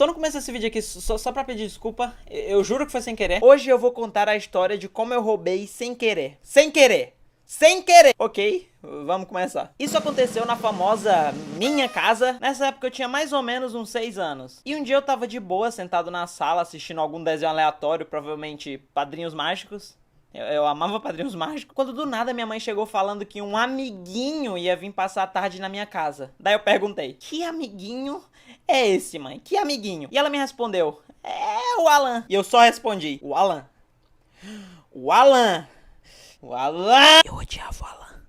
Tô no começo desse vídeo aqui só pra pedir desculpa. Eu juro que foi sem querer. Hoje eu vou contar a história de como eu roubei sem querer. Sem querer! Sem querer! Ok, vamos começar. Isso aconteceu na famosa minha casa. Nessa época eu tinha mais ou menos uns 6 anos. E um dia eu tava de boa, sentado na sala, assistindo algum desenho aleatório, provavelmente Padrinhos Mágicos. Eu amava Padrinhos Mágicos. Quando do nada minha mãe chegou falando que um amiguinho ia vir passar a tarde na minha casa. Daí eu perguntei: que amiguinho é esse, mãe? Que amiguinho? E ela me respondeu: é o Alan. E eu só respondi: o Alan. O Alan. O Alan. Eu odiava o Alan.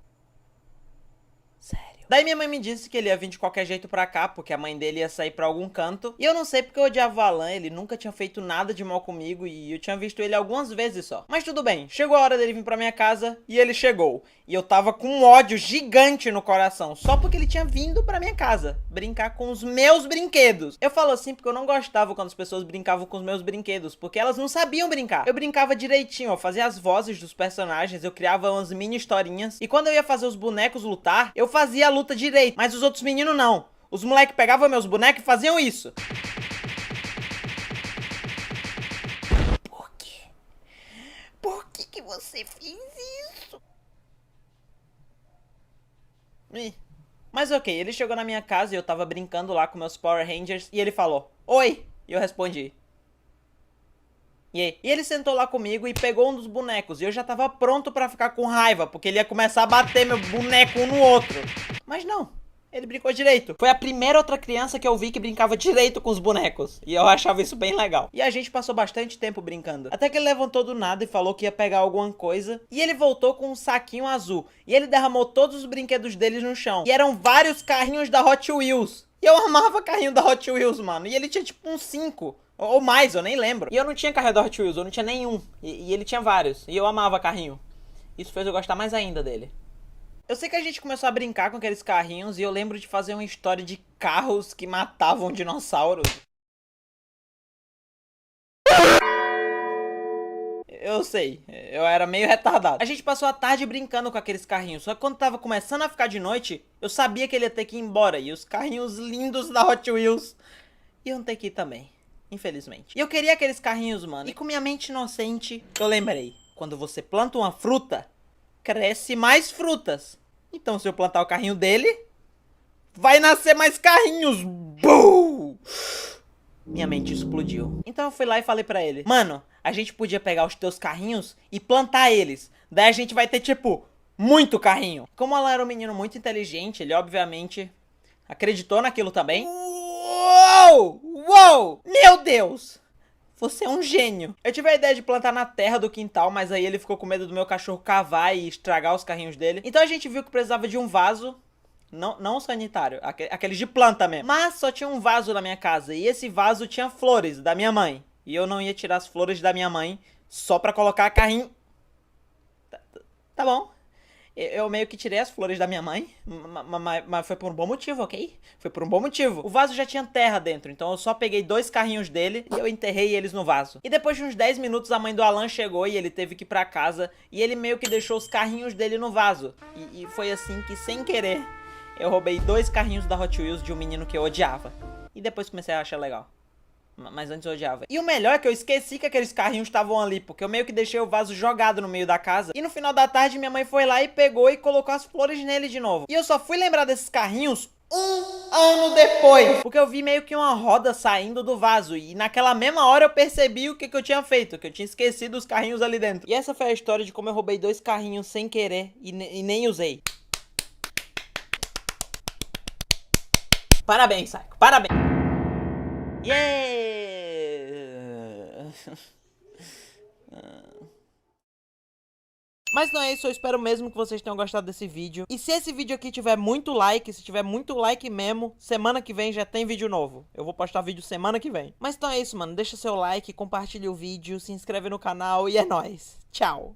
Sério. Daí minha mãe me disse que ele ia vir de qualquer jeito pra cá, porque a mãe dele ia sair pra algum canto. E eu não sei porque eu odiava o Alan, ele nunca tinha feito nada de mal comigo e eu tinha visto ele algumas vezes só. Mas tudo bem, chegou a hora dele vir pra minha casa e ele chegou. E eu tava com um ódio gigante no coração, só porque ele tinha vindo pra minha casa brincar com os meus brinquedos. Eu falo assim porque eu não gostava quando as pessoas brincavam com os meus brinquedos, porque elas não sabiam brincar. Eu brincava direitinho, eu fazia as vozes dos personagens, eu criava umas mini historinhas. E quando eu ia fazer os bonecos lutar, eu fazia a luta direito, mas os outros meninos não. Os moleques pegavam meus bonecos e faziam isso. Por quê? Por que você fez isso? Mas ok, ele chegou na minha casa e eu tava brincando lá com meus Power Rangers e ele falou: oi! E eu respondi: e aí? E ele sentou lá comigo e pegou um dos bonecos e eu já tava pronto pra ficar com raiva, porque ele ia começar a bater meu boneco um no outro. Mas não, ele brincou direito. Foi a primeira outra criança que eu vi que brincava direito com os bonecos. E eu achava isso bem legal. E a gente passou bastante tempo brincando. Até que ele levantou do nada e falou que ia pegar alguma coisa. E ele voltou com um saquinho azul. E ele derramou todos os brinquedos deles no chão. E eram vários carrinhos da Hot Wheels. E eu amava carrinho da Hot Wheels, mano. E ele tinha tipo uns 5. Ou mais, eu nem lembro. E eu não tinha carrinho da Hot Wheels, eu não tinha nenhum. E ele tinha vários. E eu amava carrinho. Isso fez eu gostar mais ainda dele. Eu sei que a gente começou a brincar com aqueles carrinhos e eu lembro de fazer uma história de carros que matavam dinossauros. Eu sei, eu era meio retardado. A gente passou a tarde brincando com aqueles carrinhos, só que quando tava começando a ficar de noite, eu sabia que ele ia ter que ir embora. E os carrinhos lindos da Hot Wheels iam ter que ir também, infelizmente. E eu queria aqueles carrinhos, mano. E com minha mente inocente, eu lembrei: quando você planta uma fruta, cresce mais frutas. Então se eu plantar o carrinho dele, vai nascer mais carrinhos. Bum! Minha mente explodiu. Então eu fui lá e falei pra ele: mano, a gente podia pegar os teus carrinhos e plantar eles. Daí a gente vai ter, tipo, muito carrinho. Como ela era um menino muito inteligente, ele obviamente acreditou naquilo também. Uou! Uou! Meu Deus! Você é um gênio. Eu tive a ideia de plantar na terra do quintal, mas aí ele ficou com medo do meu cachorro cavar e estragar os carrinhos dele. Então a gente viu que precisava de um vaso. Não sanitário, aqueles de planta mesmo. Mas só tinha um vaso na minha casa. E esse vaso tinha flores da minha mãe. E eu não ia tirar as flores da minha mãe só pra colocar carrinho. Tá bom. Eu meio que tirei as flores da minha mãe, mas foi por um bom motivo, ok? Foi por um bom motivo. O vaso já tinha terra dentro, então eu só peguei 2 carrinhos dele e eu enterrei eles no vaso. E depois de uns 10 minutos a mãe do Alan chegou e ele teve que ir pra casa. E ele meio que deixou os carrinhos dele no vaso. E foi assim que, sem querer, eu roubei 2 carrinhos da Hot Wheels de um menino que eu odiava. E depois comecei a achar legal. Mas antes eu odiava. E o melhor é que eu esqueci que aqueles carrinhos estavam ali, porque eu meio que deixei o vaso jogado no meio da casa. E no final da tarde minha mãe foi lá e pegou e colocou as flores nele de novo. E eu só fui lembrar desses carrinhos um ano depois, porque eu vi meio que uma roda saindo do vaso. E naquela mesma hora eu percebi o que eu tinha feito, que eu tinha esquecido os carrinhos ali dentro. E essa foi a história de como eu roubei 2 carrinhos sem querer e nem usei. Parabéns, Psycho, parabéns. Yeah! Mas não é isso, eu espero mesmo que vocês tenham gostado desse vídeo. E se esse vídeo aqui tiver muito like, se tiver muito like mesmo, semana que vem já tem vídeo novo. Eu vou postar vídeo semana que vem. Mas então é isso, mano. Deixa seu like, compartilha o vídeo, se inscreve no canal e é nóis. Tchau!